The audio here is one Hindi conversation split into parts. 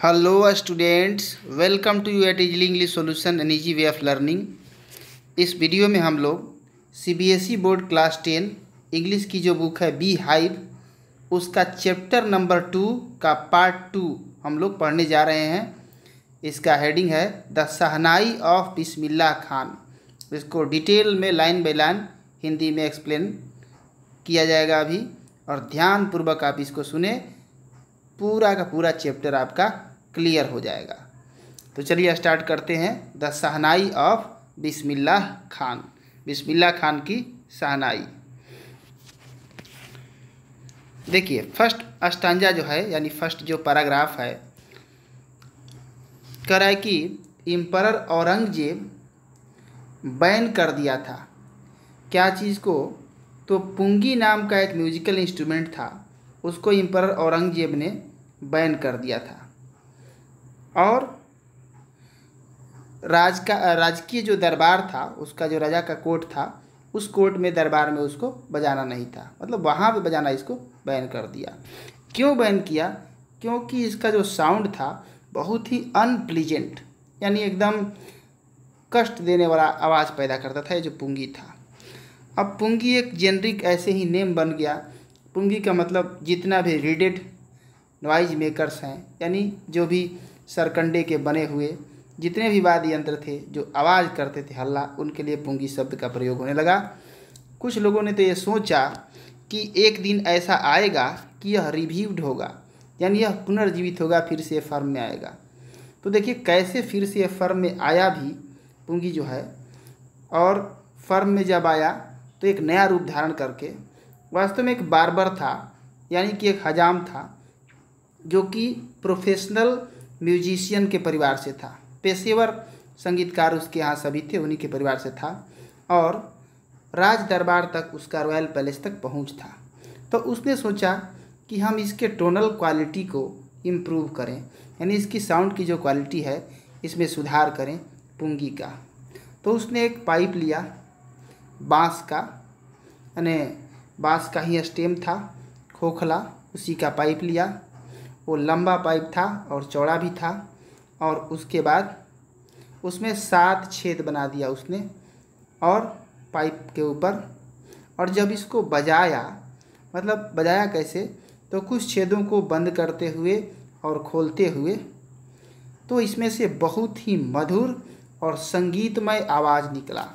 Hello students, welcome to you at easily English solution an easy way of learning. इस वीडियो में हम लोग सीबीएसई बोर्ड क्लास 10 इंग्लिश की जो बुक है बी हाइव, उसका चैप्टर नंबर 2 का पार्ट 2 हम लोग पढ़ने जा रहे हैं। इसका हेडिंग है the shehnai of Bismillah Khan. इसको डिटेल में लाइन बाय लाइन हिंदी में एक्सप्लेन किया जाएगा अभी, और ध्यानपूर्वक आप इसको सुने, पूरा का पूरा चैप्टर आपका क्लियर हो जाएगा। तो चलिए स्टार्ट करते हैं। The shehnai of Bismillah Khan, Bismillah Khan की शहनाई। देखिए फर्स्ट अस्टांजा जो है, यानी फर्स्ट जो पैराग्राफ है, कह रहा है कि एम्परर औरंगजेब बैन कर दिया था। क्या चीज़ को? तो पुंगी नाम का एक म्यूजिकल इंस्ट्रूमेंट था, उसको एम्परर औरंगजेब ने बैन कर दिया था। और राजकीय जो दरबार था, उसका जो राजा का कोर्ट था, उस कोर्ट में दरबार में उसको बजाना नहीं था, मतलब वहाँ पे बजाना इसको बैन कर दिया। क्यों बैन किया? क्योंकि इसका जो साउंड था बहुत ही अनप्लीजेंट, यानी एकदम कष्ट देने वाला आवाज़ पैदा करता था, ये जो पुंगी था। अब पुंगी एक जेनरिक ऐसे ही नेम बन गया। पुंगी का मतलब जितना भी रीडेड नॉइज मेकर्स हैं, यानी जो भी सरकंडे के बने हुए जितने भी वाद्य यंत्र थे जो आवाज़ करते थे हल्ला, उनके लिए पुंगी शब्द का प्रयोग होने लगा। कुछ लोगों ने तो ये सोचा कि एक दिन ऐसा आएगा कि यह रिव्यूड होगा, यानी यह पुनर्जीवित होगा, फिर से फर्म में आएगा। तो देखिए कैसे फिर से फर्म में आया भी पुंगी जो है, और फर्म में जब आया तो एक नया रूप धारण करके, वास्तव में एक बार्बर था, यानी कि एक हजाम था, जो कि प्रोफेशनल म्यूजिशियन के परिवार से था, पेशेवर संगीतकार उसके यहाँ सभी थे, उन्हीं के परिवार से था, और राज दरबार तक उसका रॉयल पैलेस तक पहुँच था। तो उसने सोचा कि हम इसके टोनल क्वालिटी को इम्प्रूव करें, यानी इसकी साउंड की जो क्वालिटी है इसमें सुधार करें पुंगी का। तो उसने एक पाइप लिया बाँस का, यानी बाँस का ही स्टेम था, खोखला, उसी का पाइप लिया। वो लंबा पाइप था और चौड़ा भी था, और उसके बाद उसमें 7 छेद बना दिया उसने और पाइप के ऊपर। और जब इसको बजाया, मतलब बजाया कैसे, तो कुछ छेदों को बंद करते हुए और खोलते हुए, तो इसमें से बहुत ही मधुर और संगीतमय आवाज़ निकला।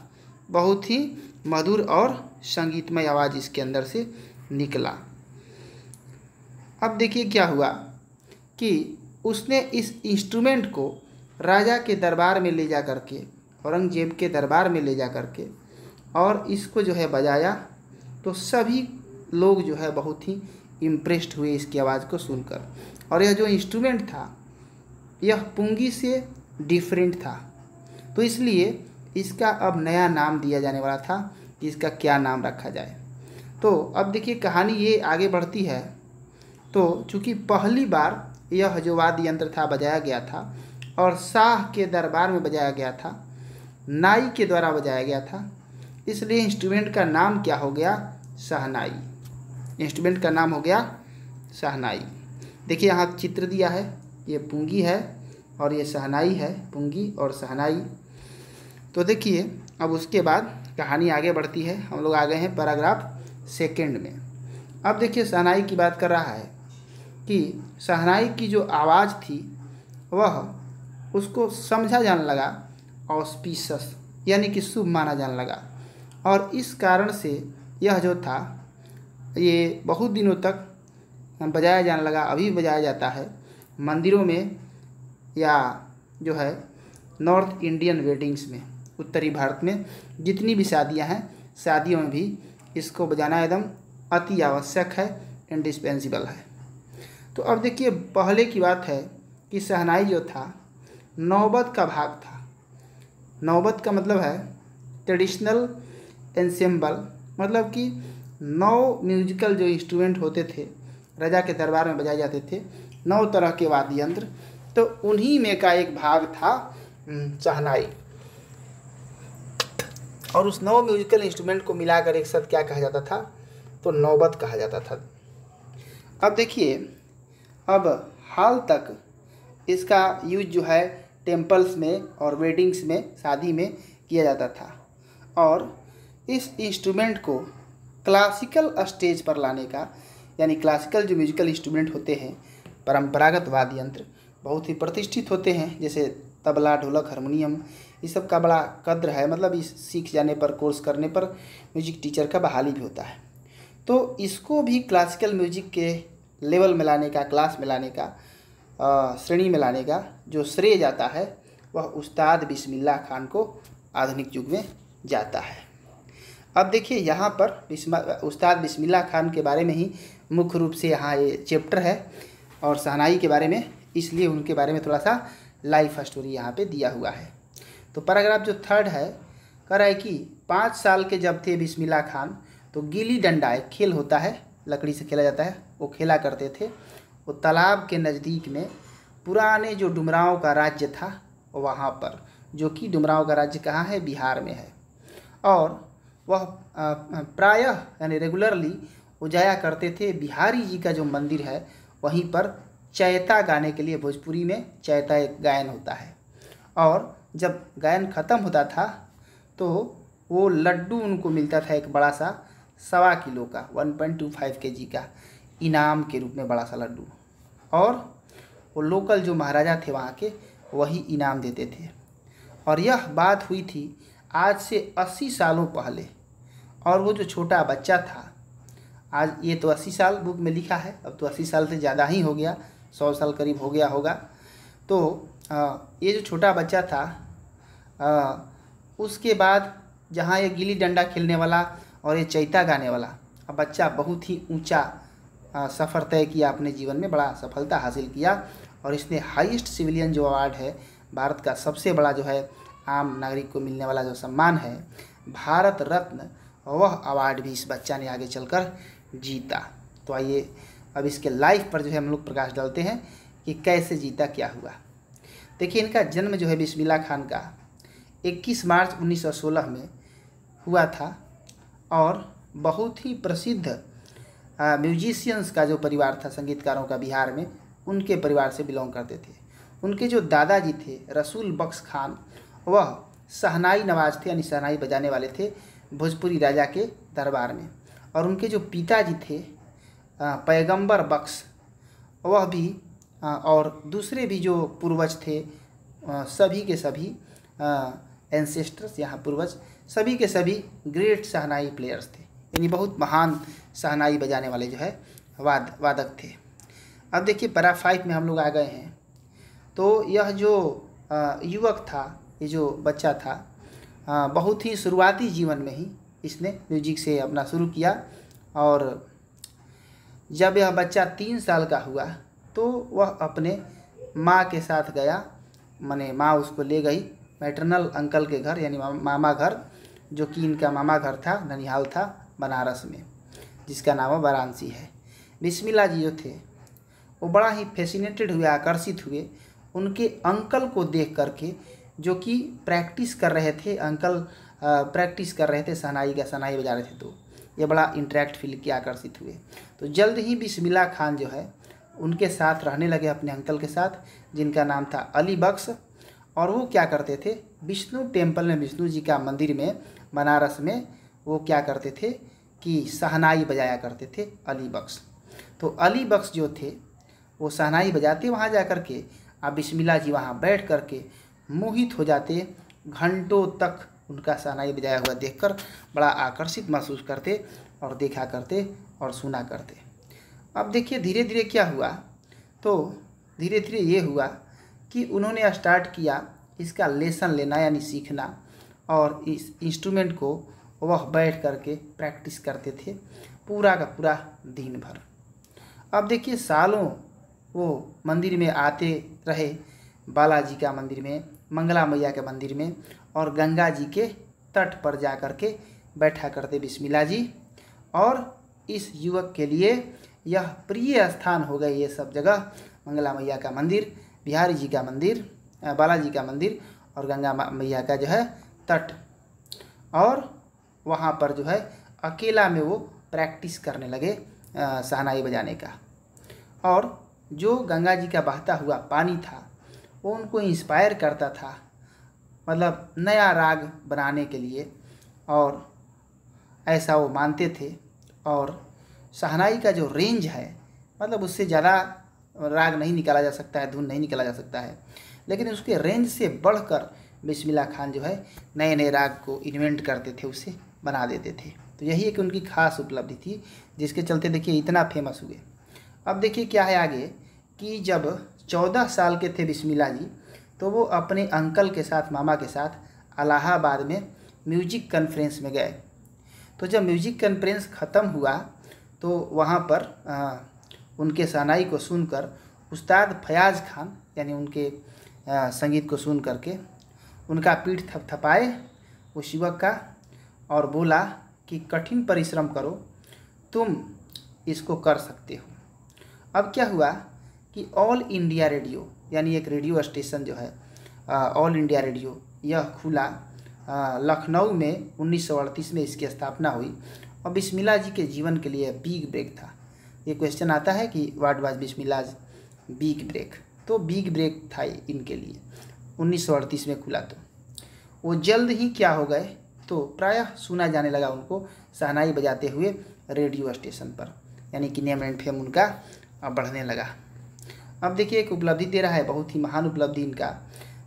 बहुत ही मधुर और संगीतमय आवाज़ इसके अंदर से निकला। अब देखिए क्या हुआ कि उसने इस इंस्ट्रूमेंट को राजा के दरबार में ले जा करके, औरंगजेब के दरबार में ले जा करके, और इसको जो है बजाया, तो सभी लोग जो है बहुत ही इम्प्रेस्ड हुए इसकी आवाज़ को सुनकर। और यह जो इंस्ट्रूमेंट था यह पुंगी से डिफरेंट था, तो इसलिए इसका अब नया नाम दिया जाने वाला था कि इसका क्या नाम रखा जाए। तो अब देखिए कहानी ये आगे बढ़ती है। तो चूँकि पहली बार यह जो वाद्य यंत्र था बजाया गया था, और शाह के दरबार में बजाया गया था, नाई के द्वारा बजाया गया था, इसलिए इंस्ट्रूमेंट का नाम क्या हो गया? शहनाई। इंस्ट्रूमेंट का नाम हो गया शहनाई। देखिए यहाँ चित्र दिया है, ये पुंगी है और ये शहनाई है, पुंगी और शहनाई। तो देखिए अब उसके बाद कहानी आगे बढ़ती है। हम लोग आ गए हैं पैराग्राफ 2 में। अब देखिए शहनाई की बात कर रहा है कि शहनाई की जो आवाज़ थी वह उसको समझा जाने लगा ऑस्पिशियस, यानी कि शुभ माना जाने लगा, और इस कारण से यह जो था ये बहुत दिनों तक बजाया जाने लगा। अभी बजाया जाता है मंदिरों में, या जो है नॉर्थ इंडियन वेडिंग्स में, उत्तरी भारत में जितनी भी शादियां हैं, शादियों में भी इसको बजाना एकदम अति आवश्यक है, इंडिस्पेंसिबल है। तो अब देखिए पहले की बात है कि शहनाई जो था नौबत का भाग था। नौबत का मतलब है ट्रेडिशनल एंसेम्बल, मतलब कि 9 म्यूजिकल जो इंस्ट्रूमेंट होते थे राजा के दरबार में बजाए जाते थे, 9 तरह के वाद्य यंत्र, तो उन्हीं में का एक भाग था शहनाई। और उस 9 म्यूजिकल इंस्ट्रूमेंट को मिलाकर एक साथ क्या कहा जाता था? तो नौबत कहा जाता था। अब देखिए अब हाल तक इसका यूज जो है टेम्पल्स में और वेडिंग्स में, शादी में किया जाता था। और इस इंस्ट्रूमेंट को क्लासिकल स्टेज पर लाने का, यानी क्लासिकल जो म्यूजिकल इंस्ट्रूमेंट होते हैं, परंपरागत वाद्य यंत्र बहुत ही प्रतिष्ठित होते हैं, जैसे तबला, ढोलक, हारमोनियम, इस सब का बड़ा कद्र है। मतलब इस सीख जाने पर, कोर्स करने पर म्यूजिक टीचर का बहाली भी होता है। तो इसको भी क्लासिकल म्यूजिक के लेवल में लाने का, क्लास में लाने का, श्रेणी में लाने का जो श्रेय जाता है वह उस्ताद बिस्मिल्लाह खान को आधुनिक युग में जाता है। अब देखिए यहाँ पर उस्ताद बिस्मिल्लाह खान के बारे में ही मुख्य रूप से यहाँ ये चैप्टर है, और शहनाई के बारे में, इसलिए उनके बारे में थोड़ा सा लाइफ स्टोरी यहाँ पे दिया हुआ है। तो पैराग्राफ जो 3 है, कह रहा है कि 5 साल के जब थे बिस्मिल्लाह खान, तो गिल्ली डंडा एक खेल होता है, लकड़ी से खेला जाता है, वो खेला करते थे। वो तालाब के नज़दीक में पुराने जो डुमरांव का राज्य था वहाँ पर, जो कि डुमरांव का राज्य कहाँ है, बिहार में है। और वह प्रायः यानी रेगुलरली वो जाया करते थे। बिहारी जी का जो मंदिर है वहीं पर चैता गाने के लिए, भोजपुरी में चैता एक गायन होता है। और जब गायन ख़त्म होता था तो वो लड्डू उनको मिलता था, एक बड़ा सा 1.25 किलो का, 1.25 kg का इनाम के रूप में, बड़ा सा लड्डू। और वो लोकल जो महाराजा थे वहाँ के, वही इनाम देते थे। और यह बात हुई थी आज से 80 सालों पहले। और वो जो छोटा बच्चा था, आज ये तो 80 साल बुक में लिखा है, अब तो 80 साल से ज़्यादा ही हो गया, 100 साल करीब हो गया होगा। तो ये जो छोटा बच्चा था, उसके बाद जहाँ ये गिल्ली डंडा खेलने वाला और ये चैता गाने वाला बच्चा बहुत ही ऊंचा सफ़र तय किया अपने जीवन में, बड़ा सफलता हासिल किया। और इसने हाईएस्ट सिविलियन जो अवार्ड है, भारत का सबसे बड़ा जो है आम नागरिक को मिलने वाला जो सम्मान है, भारत रत्न, वह अवार्ड भी इस बच्चा ने आगे चलकर जीता। तो आइए अब इसके लाइफ पर जो है हम लोग प्रकाश डालते हैं कि कैसे जीता, क्या हुआ। देखिए, इनका जन्म जो है बिस्मिल्लाह खान का 21 मार्च 1916 में हुआ था। और बहुत ही प्रसिद्ध म्यूजिशियंस का जो परिवार था, संगीतकारों का बिहार में, उनके परिवार से बिलोंग करते थे। उनके जो दादाजी थे रसूल बख्श खान, वह शहनाई नवाज थे, यानी शहनाई बजाने वाले थे भोजपुरी राजा के दरबार में। और उनके जो पिताजी थे पैगंबर बख्श, वह भी और दूसरे भी जो पूर्वज थे, सभी के सभी एंसेस्टर्स, यहाँ पूर्वज सभी के सभी ग्रेट शहनाई प्लेयर्स थे, यानी बहुत महान शहनाई बजाने वाले जो है वादक थे। अब देखिए पैरा 5 में हम लोग आ गए हैं। तो यह जो युवक था, ये जो बच्चा था, बहुत ही शुरुआती जीवन में ही इसने म्यूजिक से अपना शुरू किया। और जब यह बच्चा 3 साल का हुआ तो वह अपने माँ के साथ गया, माने माँ उसको ले गई मैटरनल अंकल के घर, यानी मामा घर, जो कि इनका मामा घर था, ननिहाल था बनारस में, जिसका नाम वाराणसी है। बिस्मिल्लाह जी जो थे वो बड़ा ही फैसिनेटेड हुए, आकर्षित हुए उनके अंकल को देख करके, जो कि प्रैक्टिस कर रहे थे। अंकल प्रैक्टिस कर रहे थे शहनाई का, शहनाई बजा रहे थे, तो ये बड़ा इंटरेक्ट फील किया, आकर्षित हुए। तो जल्द ही बिस्मिल्लाह खान जो है उनके साथ रहने लगे, अपने अंकल के साथ, जिनका नाम था अली बख्श। और वो क्या करते थे, विष्णु टेम्पल में, विष्णु जी का मंदिर में बनारस में, वो क्या करते थे कि शहनाई बजाया करते थे अली बख्श। तो अली बख्श जो थे वो शहनाई बजाते वहाँ जा कर के, अब बिस्मिल्लाह जी वहाँ बैठ कर के मोहित हो जाते, घंटों तक उनका शहनाई बजाया हुआ देखकर बड़ा आकर्षित महसूस करते और देखा करते और सुना करते। अब देखिए धीरे धीरे क्या हुआ, तो धीरे धीरे ये हुआ कि उन्होंने स्टार्ट किया इसका लेसन लेना, यानी सीखना। और इस इंस्ट्रूमेंट को वह बैठ करके प्रैक्टिस करते थे पूरा का पूरा दिन भर। अब देखिए सालों वो मंदिर में आते रहे, बालाजी का मंदिर में, मंगला मैया के मंदिर में, और गंगा जी के तट पर जा कर के बैठा करते बिस्मिल्लाह जी। और इस युवक के लिए यह प्रिय स्थान हो गए ये सब जगह, मंगला मैया का मंदिर, बिहारी जी का मंदिर, बालाजी का मंदिर और गंगा मैया का जो है तट। और वहाँ पर जो है अकेला में वो प्रैक्टिस करने लगे शहनाई बजाने का। और जो गंगा जी का बहता हुआ पानी था वो उनको इंस्पायर करता था, मतलब नया राग बनाने के लिए, और ऐसा वो मानते थे। और शहनाई का जो रेंज है, मतलब उससे ज़्यादा राग नहीं निकाला जा सकता है, धुन नहीं निकाला जा सकता है, लेकिन उसके रेंज से बढ़कर बिस्मिल्लाह खान जो है नए नए राग को इन्वेंट करते थे, उसे बना देते थे। तो यही एक उनकी खास उपलब्धि थी, जिसके चलते देखिए इतना फेमस हुए। अब देखिए क्या है आगे, कि जब 14 साल के थे बिस्मिल्लाह जी, तो वो अपने अंकल के साथ, मामा के साथ इलाहाबाद में म्यूजिक कॉन्फ्रेंस में गए। तो जब म्यूजिक कॉन्फ्रेंस ख़त्म हुआ तो वहाँ पर उनके शहनाई को सुनकर उस्ताद फयाज़ खान, यानी उनके संगीत को सुन करके उनका पीठ थपथपाए उस युवक का, और बोला कि कठिन परिश्रम करो, तुम इसको कर सकते हो। अब क्या हुआ कि ऑल इंडिया रेडियो, यानी एक रेडियो स्टेशन जो है ऑल इंडिया रेडियो, यह खुला लखनऊ में 1938 में इसकी स्थापना हुई। और बिस्मिल्लाह जी के जीवन के लिए बिग ब्रेक था। ये क्वेश्चन आता है कि what was Bismillah big break, तो बिग ब्रेक था इनके लिए 1938 में खुला। तो वो जल्द ही क्या हो गए, तो प्रायः सुना जाने लगा उनको शहनाई बजाते हुए रेडियो स्टेशन पर, यानी कि नेम एंड फेम उनका बढ़ने लगा। अब देखिए एक उपलब्धि दे रहा है, बहुत ही महान उपलब्धि इनका,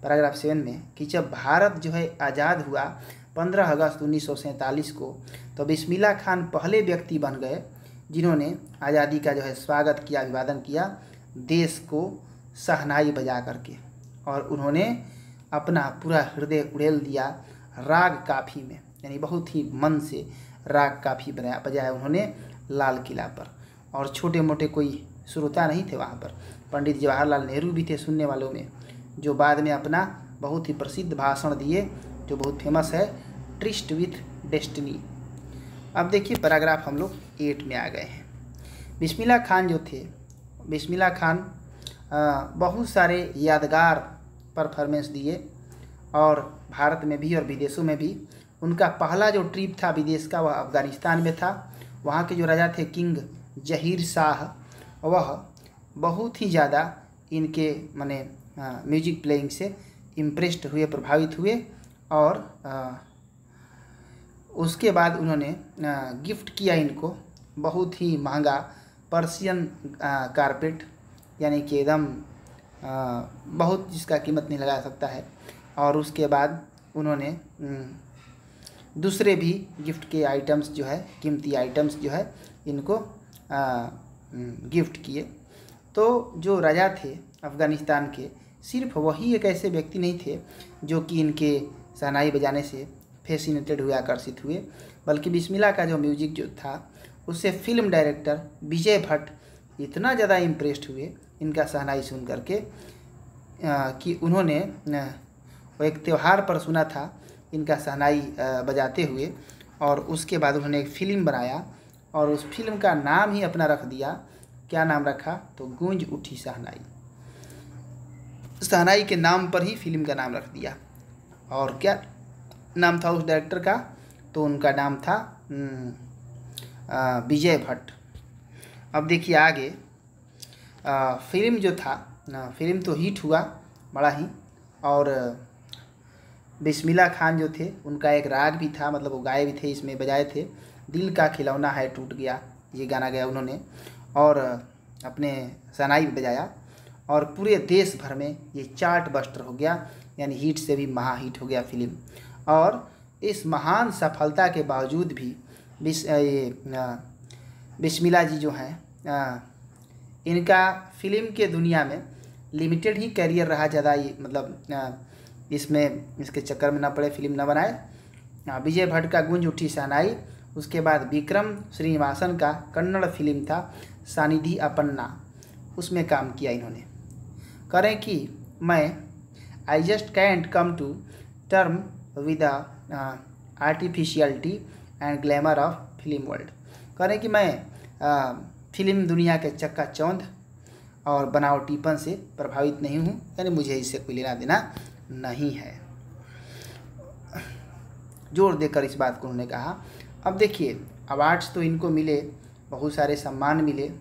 पैराग्राफ 7 में, कि जब भारत जो है आज़ाद हुआ 15 अगस्त 1947 को, तो बिस्मिल्लाह खान पहले व्यक्ति बन गए जिन्होंने आज़ादी का जो है स्वागत किया, अभिवादन किया देश को शहनाई बजा करके। और उन्होंने अपना पूरा हृदय उड़ेल दिया राग काफ़ी में, यानी बहुत ही मन से राग काफ़ी बजाया उन्होंने लाल किला पर। और छोटे मोटे कोई श्रोता नहीं थे वहाँ पर, पंडित जवाहरलाल नेहरू भी थे सुनने वालों में, जो बाद में अपना बहुत ही प्रसिद्ध भाषण दिए जो बहुत फेमस है, ट्रिस्ट विथ डेस्टिनी। अब देखिए पैराग्राफ हम लोग 8 में आ गए हैं। बिस्मिल्लाह खान जो थे, बिस्मिल्लाह खान बहुत सारे यादगार परफॉर्मेंस दिए, और भारत में भी और विदेशों में भी। उनका पहला जो ट्रिप था विदेश का, वह अफ़गानिस्तान में था। वहाँ के जो राजा थे किंग जहीर शाह, वह बहुत ही ज़्यादा इनके माने म्यूजिक प्लेइंग से इम्प्रेस्ड हुए, प्रभावित हुए। और उसके बाद उन्होंने गिफ्ट किया इनको बहुत ही महंगा पर्शियन कारपेट, यानी कि एकदम बहुत, जिसका कीमत नहीं लगा सकता है। और उसके बाद उन्होंने दूसरे भी गिफ्ट के आइटम्स जो है, कीमती आइटम्स जो है, इनको गिफ्ट किए। तो जो राजा थे अफ़गानिस्तान के, सिर्फ वही एक ऐसे व्यक्ति नहीं थे जो कि इनके शहनाई बजाने से फैसिनेटेड हुए, आकर्षित हुए, बल्कि बिस्मिल्लाह का जो म्यूजिक जो था उससे फिल्म डायरेक्टर विजय भट्ट इतना ज़्यादा इम्प्रेस्ड हुए इनका शहनाई सुन करके कि उन्होंने वो एक त्यौहार पर सुना था इनका शहनाई बजाते हुए, और उसके बाद उन्होंने एक फ़िल्म बनाया, और उस फिल्म का नाम ही अपना रख दिया। क्या नाम रखा, तो गूंज उठी शहनाई। शहनाई के नाम पर ही फिल्म का नाम रख दिया। और क्या नाम था उस डायरेक्टर का, तो उनका नाम था विजय भट्ट। अब देखिए आगे, फिल्म जो था, फिल्म तो हिट हुआ बड़ा ही। और बिस्मिल्लाह खान जो थे उनका एक राग भी था, मतलब वो गाए भी थे, इसमें बजाए थे, दिल का खिलौना है टूट गया, ये गाना गाया उन्होंने, और अपने शहनाई भी बजाया, और पूरे देश भर में ये चार्ट बस्टर हो गया, यानी हिट से भी महा हिट हो गया फिल्म। और इस महान सफलता के बावजूद भी बिस्मिल्लाह जी जो हैं, इनका फिल्म के दुनिया में लिमिटेड ही करियर रहा, ज़्यादा ये मतलब इसमें इसके चक्कर में ना पड़े, फिल्म ना बनाए। विजय भट्ट का गूंज उठी शहनाई, उसके बाद विक्रम श्रीनिवासन का कन्नड़ फिल्म था सानिधि अपन्ना, उसमें काम किया इन्होंने। करें कि मैं I just can't come to term with artificiality and glamour of film world. करें कि मैं फिल्म दुनिया के चक्काचौंध और बनावटीपन से प्रभावित नहीं हूँ, यानी मुझे इससे कोई लेना देना नहीं है। जोर देकर इस बात को उन्होंने कहा। अब देखिए अवार्ड्स तो इनको मिले, बहुत सारे सम्मान मिले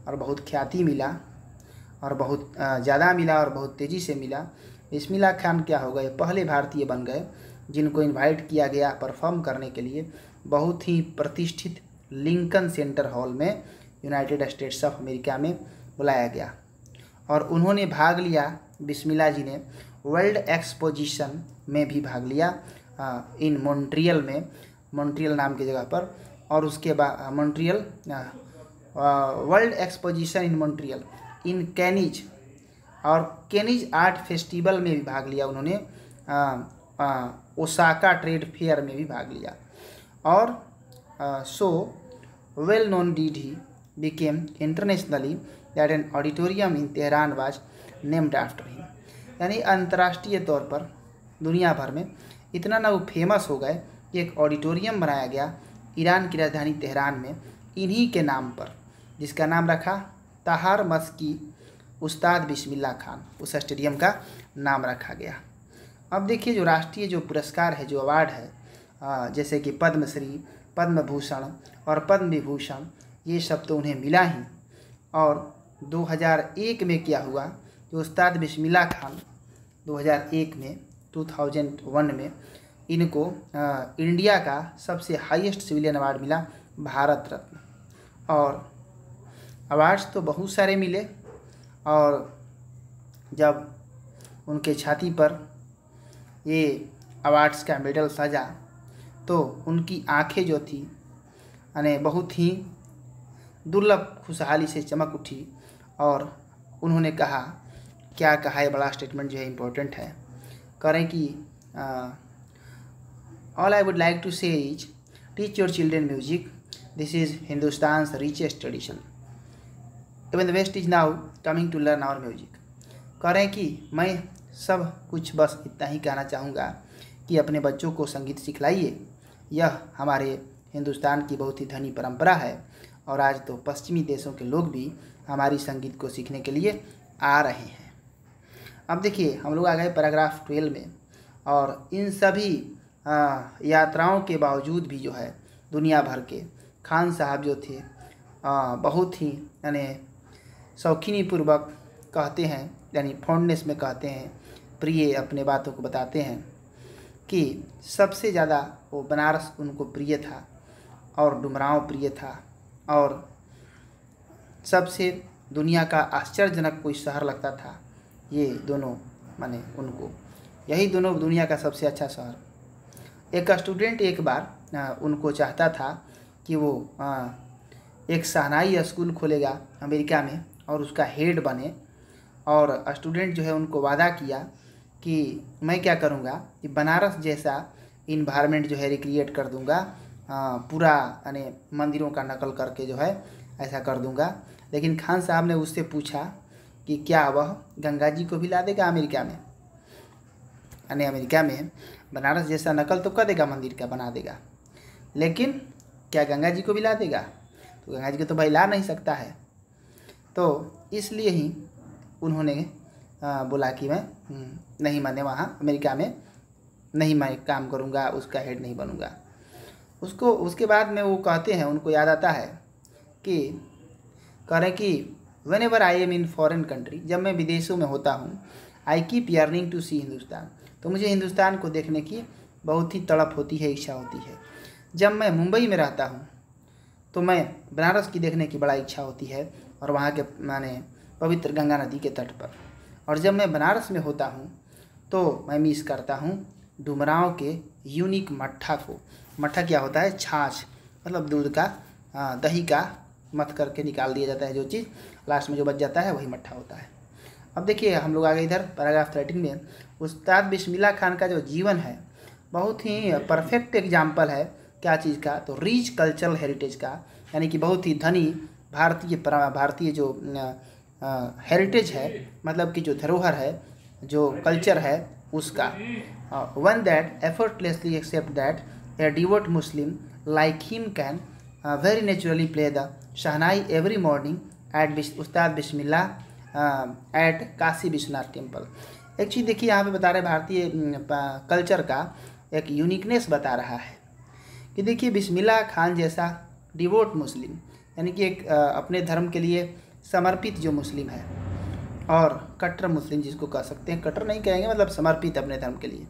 और बहुत ख्याति मिला, और बहुत ज़्यादा मिला और बहुत तेज़ी से मिला। बिस्मिल्लाह खान क्या हो गए, पहले भारतीय बन गए जिनको इनवाइट किया गया परफॉर्म करने के लिए बहुत ही प्रतिष्ठित लिंकन सेंटर हॉल में यूनाइटेड स्टेट्स ऑफ अमेरिका में बुलाया गया और उन्होंने भाग लिया। बिस्मिल्लाह जी ने वर्ल्ड एक्सपोजिशन में भी भाग लिया इन मॉन्ट्रियल में, मॉन्ट्रियल नाम की जगह पर। और उसके बाद Montreal world exposition in Montreal in केनिज, और केनिज आर्ट फेस्टिवल में भी भाग लिया उन्होंने। ओसाका ट्रेड फेयर में भी भाग लिया। और so well known did he became internationally that an auditorium in Tehran was named after him. यानी अंतर्राष्ट्रीय तौर पर दुनिया भर में इतना ना वो फेमस हो गए कि एक ऑडिटोरियम बनाया गया ईरान की राजधानी तेहरान में इन्हीं के नाम पर, जिसका नाम रखा ताहार मस्की उस्ताद बिस्मिल्लाह खान। उस स्टेडियम का नाम रखा गया। अब देखिए जो राष्ट्रीय जो पुरस्कार है, जो अवार्ड है, जैसे कि पद्मश्री, पद्म भूषण और पद्म विभूषण, ये सब तो उन्हें मिला ही। और 2001 में क्या हुआ कि उस्ताद बिस्मिल्लाह खान 2001 में इनको इंडिया का सबसे हाईएस्ट सिविलियन अवार्ड मिला, भारत रत्न। और अवार्ड्स तो बहुत सारे मिले। और जब उनके छाती पर ये अवार्ड्स का मेडल सजा तो उनकी आंखें जो थी यानी बहुत ही दुर्लभ खुशहाली से चमक उठी। और उन्होंने कहा, क्या कहा है, बड़ा स्टेटमेंट जो है इम्पोर्टेंट है, करें कि all I would like to say is teach your children music, this is Hindustan richest tradition, even the west is now coming to learn our music. करें कि मैं सब कुछ बस इतना ही कहना चाहूँगा कि अपने बच्चों को संगीत सिखलाइए। यह हमारे हिंदुस्तान की बहुत ही धनी परंपरा है और आज तो पश्चिमी देशों के लोग भी हमारी संगीत को सीखने के लिए आ रहे हैं। अब देखिए हम लोग आ गए पैराग्राफ 12 में। और इन सभी यात्राओं के बावजूद भी जो है दुनिया भर के खान साहब जो थे बहुत ही यानी शौकीनी पूर्वक कहते हैं, यानी फॉन्डनेस में कहते हैं, प्रिय अपने बातों को बताते हैं कि सबसे ज़्यादा वो बनारस उनको प्रिय था और डुमरांव प्रिय था। और सबसे दुनिया का आश्चर्यजनक कोई शहर लगता था ये दोनों, माने उनको यही दोनों दुनिया का सबसे अच्छा शहर। एक स्टूडेंट एक बार उनको चाहता था कि वो एक शहनाई स्कूल खोलेगा अमेरिका में और उसका हेड बने। और स्टूडेंट जो है उनको वादा किया कि मैं क्या करूँगा कि बनारस जैसा इन्वायरमेंट जो है रिक्रिएट कर दूँगा, पूरा यानी मंदिरों का नकल करके जो है ऐसा कर दूँगा। लेकिन खान साहब ने उससे पूछा कि क्या वह गंगा जी को भी ला देगा अमेरिका में, यानी अमेरिका में बनारस जैसा नकल तो कर देगा, मंदिर का बना देगा, लेकिन क्या गंगा जी को भी ला देगा? तो गंगा जी को तो भाई ला नहीं सकता है। तो इसलिए ही उन्होंने बोला कि मैं नहीं, मैंने वहाँ अमेरिका में नहीं मैं काम करूँगा, उसका हेड नहीं बनूँगा। उसके बाद में वो कहते हैं, उनको याद आता है कि करें कि when ever I am in foreign country, जब मैं विदेशों में होता हूँ, आई कीप यर्निंग टू सी हिंदुस्तान, तो मुझे हिंदुस्तान को देखने की बहुत ही तड़प होती है, इच्छा होती है। जब मैं मुंबई में रहता हूँ तो मैं बनारस की देखने की बड़ा इच्छा होती है और वहाँ के माने पवित्र गंगा नदी के तट पर। और जब मैं बनारस में होता हूँ तो मैं मिस करता हूँ डुमरांव के यूनिक मट्ठा को। मट्ठा क्या होता है? छाछ, मतलब दूध का दही का मथ करके निकाल दिया जाता है, जो चीज़ लास्ट में जो बच जाता है वही मट्ठा होता है। अब देखिए हम लोग आ गए इधर पैराग्राफ 13 में। उस्ताद बिस्मिल्लाह खान का जो जीवन है बहुत ही परफेक्ट एग्जाम्पल है क्या चीज़ का? तो रिच कल्चरल हेरिटेज का, यानी कि बहुत ही धनी भारतीय जो हेरिटेज है, मतलब कि जो धरोहर है, जो कल्चर है उसका। One that effortlessly accept that a devout Muslim like him can very naturally play the shehnai every morning at Ustad Bismillah at Kashi Vishwanath temple. एक चीज़ देखिए यहाँ पे बता रहे भारतीय कल्चर का एक यूनिकनेस बता रहा है कि देखिए बिस्मिल्लाह खान जैसा डिवोट मुस्लिम, यानी कि एक अपने धर्म के लिए समर्पित जो मुस्लिम है, और कट्टर मुस्लिम जिसको कह सकते हैं, कट्टर नहीं कहेंगे मतलब समर्पित अपने धर्म के लिए।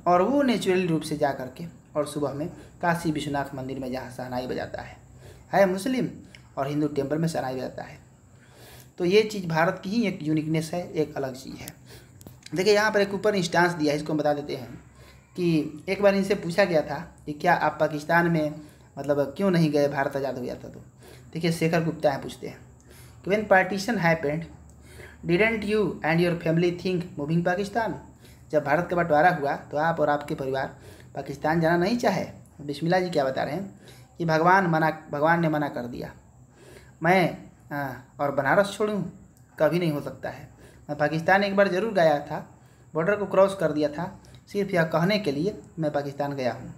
और वो नेचुरल रूप से जा करके और सुबह में काशी विश्वनाथ मंदिर में जहाँ शहनाई बजाता है मुस्लिम, और हिंदू टेम्पल में शहनाई बजाता है। तो ये चीज़ भारत की ही एक यूनिकनेस है, एक अलग चीज़ है। देखिए यहाँ पर एक ऊपर इंस्टांस दिया है, इसको हम बता देते हैं कि एक बार इनसे पूछा गया था कि क्या आप पाकिस्तान में मतलब क्यों नहीं गए, भारत आज़ाद हो गया था तो। देखिए शेखर गुप्ता है, पूछते हैं कि when partition happened didn't you and your family think moving Pakistan. जब भारत का बंटवारा हुआ तो आप और आपके परिवार पाकिस्तान जाना नहीं चाहे। बिस्मिल्लाह जी क्या बता रहे हैं कि भगवान ने मना कर दिया, मैं और बनारस छोड़ूं, कभी नहीं हो सकता है। मैं पाकिस्तान एक बार ज़रूर गया था, बॉर्डर को क्रॉस कर दिया था, सिर्फ यह कहने के लिए मैं पाकिस्तान गया हूँ।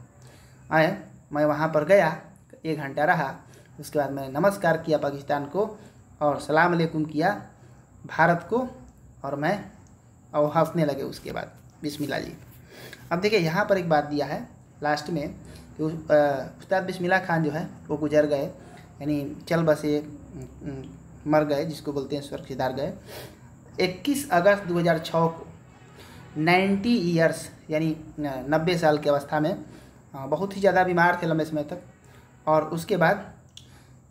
मैं वहाँ पर गया, 1 घंटा रहा, उसके बाद मैंने नमस्कार किया पाकिस्तान को और सलाम अलैकुम किया भारत को, और हंसने लगे उसके बाद। बिस्मिल्लाह जी। अब देखिए यहाँ पर एक बात दिया है लास्ट में कि उस्ताद बिस्मिल्लाह खान जो है वो गुजर गए, यानी चल बसे, मर गए, जिसको बोलते हैं स्वर्ग सिधार गए 21 अगस्त 2006 को 90 ईयर्स यानी 90 साल की अवस्था में। बहुत ही ज़्यादा बीमार थे लंबे समय तक, और उसके बाद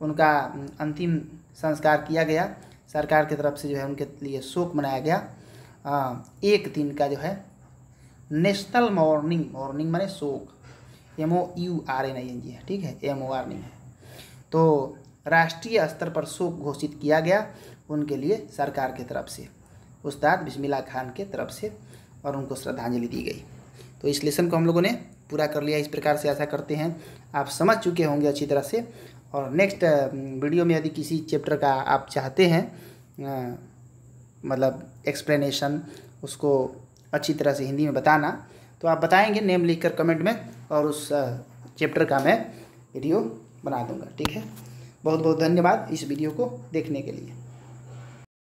उनका अंतिम संस्कार किया गया। सरकार की तरफ से जो है उनके लिए शोक मनाया गया। एक दिन का जो है नेशनल मॉर्निंग माने शोक, MOURNING है, ठीक है, MOR नहीं है। तो राष्ट्रीय स्तर पर शोक घोषित किया गया उनके लिए सरकार की तरफ से, उस्ताद बिस्मिल्लाह खान के तरफ से, और उनको श्रद्धांजलि दी गई। तो इस लेसन को हम लोगों ने पूरा कर लिया। इस प्रकार से आशा करते हैं आप समझ चुके होंगे अच्छी तरह से। और नेक्स्ट वीडियो में यदि किसी चैप्टर का आप चाहते हैं मतलब एक्सप्लेनेशन, उसको अच्छी तरह से हिंदी में बताना, तो आप बताएंगे नेम लिखकर कमेंट में, और उस चैप्टर का मैं वीडियो बना दूंगा। ठीक है, बहुत बहुत धन्यवाद इस वीडियो को देखने के लिए।